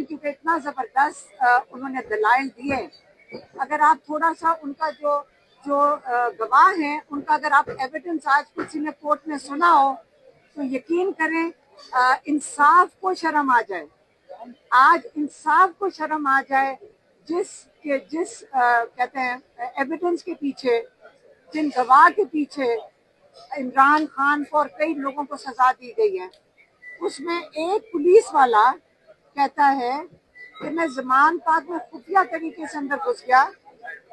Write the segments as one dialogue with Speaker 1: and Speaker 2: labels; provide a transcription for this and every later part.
Speaker 1: क्योंकि इतना जबरदस्त उन्होंने दलाइल दिए। अगर आप थोड़ा सा उनका जो जो गवाह हैं उनका अगर आप एविडेंस आज किसी ने कोर्ट में सुना हो तो यकीन करें इंसाफ को शर्म आ जाए। आज इंसाफ को शर्म आ जाए जिस कहते हैं एविडेंस के पीछे, जिन गवाह के पीछे इमरान खान को और कई लोगों को सजा दी गई है। उसमें एक पुलिस वाला कहता है कि मैं ज़मान पाक में खुफिया तरीके से अंदर घुस गया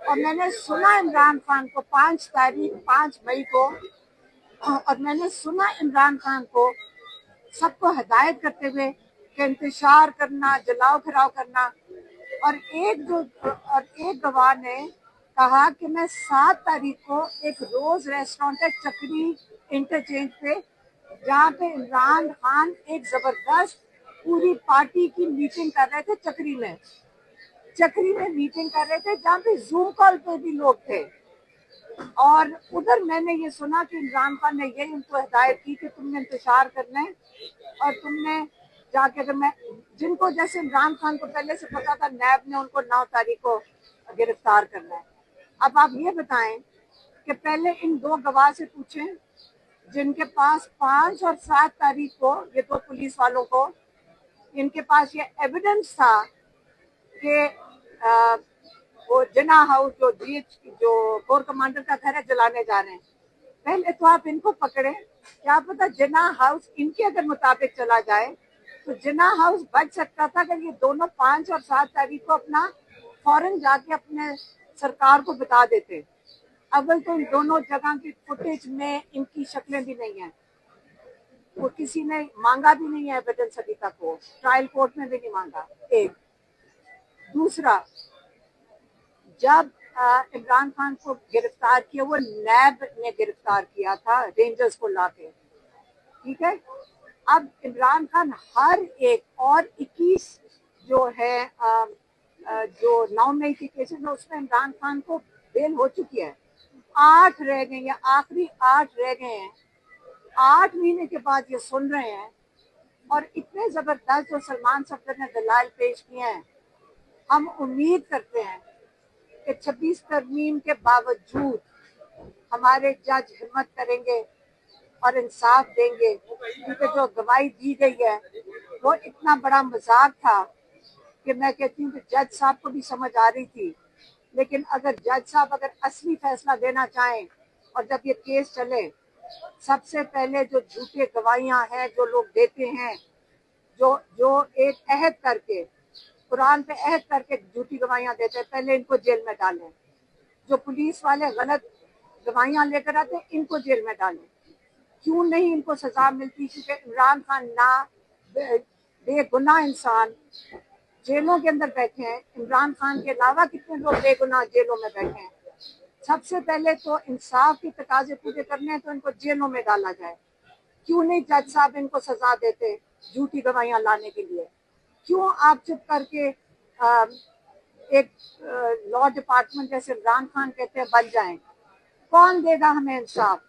Speaker 1: और मैंने सुना इमरान खान को 5 मई को, और मैंने सुना इमरान खान को सबको हिदायत करते हुए कि इंतशार करना, जलाओ घराव करना। और एक गवाह ने कहा कि मैं 7 तारीख को एक रोज रेस्टोरेंट है चक्री इंटरचेंज पे, जहाँ पे इमरान खान एक जबरदस्त पूरी पार्टी की मीटिंग कर रहे थे चक्री में मीटिंग कर रहे थे, जहाँ पे जूम कॉल पे भी लोग थे। और उधर मैंने ये सुना कि इमरान खान ने यही उनको हिदायत की कि तुमने इंतजार करना है और तुमने जाके, अगर मैं जिनको जैसे इमरान खान को पहले से पता था नैब ने उनको 9 तारीख को गिरफ्तार करना है। अब आप ये बताएं कि पहले इन 2 गवाह से पूछें जिनके पास 5 और 7 तारीख को, ये 2 पुलिस वालों को, इनके पास ये एविडेंस था कि वो जिना हाउस जो कोर कमांडर का घर है जलाने जा रहे हैं। पहले तो आप इनको पकड़े, क्या पता जिना हाउस इनके अगर मुताबिक चला जाए तो जिना हाउस बच सकता था अगर ये दोनों 5 और 7 तारीख को अपना फौरन जाके अपने सरकार को बता देते। अव्वल तो इन दोनों जगह की फुटेज में इनकी शक्लें भी नहीं है, वो किसी ने मांगा भी नहीं है एविडेंस अभी तक, वो ट्रायल कोर्ट में भी नहीं मांगा। एक दूसरा, जब इमरान खान को गिरफ्तार किया वो नैब ने गिरफ्तार किया था रेंजर्स को लाके, ठीक है। अब इमरान खान हर एक और 21 जो है जो 9 मई की केसेस में उसमें इमरान खान को बेल हो चुकी है, 8 रह गए या आखिरी 8 रह गए हैं। 8 महीने के बाद ये सुन रहे हैं और इतने जबरदस्त जो सलमान सफदर ने दलाइल पेश किए हैं। हम उम्मीद करते हैं कि 26 तरमीम के बावजूद हमारे जज हिम्मत करेंगे और इंसाफ देंगे, क्योंकि जो गवाही दी गई है वो इतना बड़ा मजाक था कि मैं कहती हूँ कि जज साहब को भी समझ आ रही थी। लेकिन अगर जज साहब अगर असली फैसला देना चाहें और जब ये केस चले, सबसे पहले जो झूठे गवाहियां हैं जो लोग देते हैं, जो एक अहद करके, कुरान पे अहद करके झूठी गवाहियां देते हैं, पहले इनको जेल में डालें। जो पुलिस वाले गलत गवाहियां लेकर आते हैं इनको जेल में डालें। क्यों नहीं इनको सजा मिलती? क्योंकि इमरान खान ना बेगुनाह इंसान जेलों के अंदर बैठे हैं। इमरान खान के अलावा कितने लोग बेगुनाह जेलों में बैठे हैं। सबसे पहले तो इंसाफ के तकाजे पूरे करने हैं तो इनको जेलों में डाला जाए। क्यों नहीं जज साहब इनको सजा देते झूठी गवाहियां लाने के लिए? क्यों आप चुप करके एक लॉ डिपार्टमेंट जैसे इमरान खान कहते हैं बन जाएं? कौन देगा हमें इंसाफ?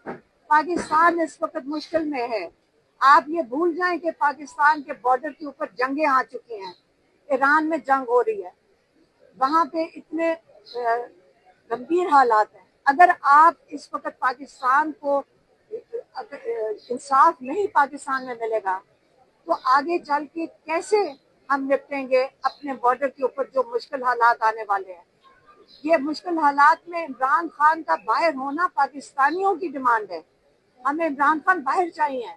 Speaker 1: पाकिस्तान इस वक्त मुश्किल में है। आप ये भूल जाएं कि पाकिस्तान के बॉर्डर के ऊपर जंगें आ चुकी हैं, ईरान में जंग हो रही है, वहां पे इतने गंभीर हालात हैं। अगर आप इस वक्त पाकिस्तान को इंसाफ नहीं पाकिस्तान में मिलेगा तो आगे चल के कैसे हम निपटेंगे अपने बॉर्डर के ऊपर जो मुश्किल हालात आने वाले हैं? ये मुश्किल हालात में इमरान खान का बाहर होना पाकिस्तानियों की डिमांड है। हमें इमरान खान बाहर चाहिए,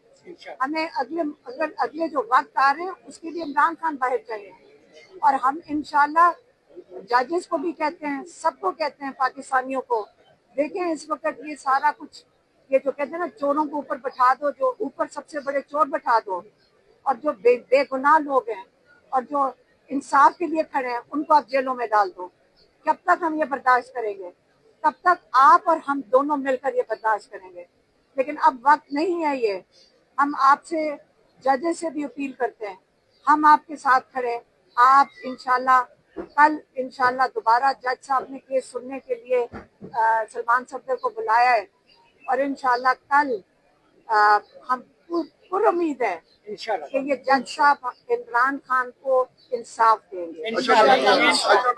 Speaker 1: हमें अगले जो वक्त आ रहे हैं उसके लिए इमरान खान बाहर चाहिए। और हम इंशाल्लाह जजेस को भी कहते हैं, सबको कहते हैं, पाकिस्तानियों को, देखें इस वक्त ये सारा कुछ, ये जो कहते हैं ना चोरों को ऊपर बैठा दो, जो ऊपर सबसे बड़े चोर बैठा दो, और जो बेगुनाह लोग हैं और जो इंसाफ के लिए खड़े हैं उनको आप जेलों में डाल दो। कब तक हम ये बर्दाश्त करेंगे? तब तक आप और हम दोनों मिलकर ये बर्दाश्त करेंगे। लेकिन अब वक्त नहीं है ये। हम आपसे, जजेस से भी अपील करते हैं, हम आपके साथ खड़े। आप इंशाल्लाह कल इंशाल्लाह दोबारा जज साहब ने केस सुनने के लिए सलमान सफदर को बुलाया है और इंशाल्लाह कल हम پر امید ہے
Speaker 2: انشاءاللہ
Speaker 1: کہ یہ جج صاحب عمران خان کو انصاف دیں گے.
Speaker 2: انشاءاللہ.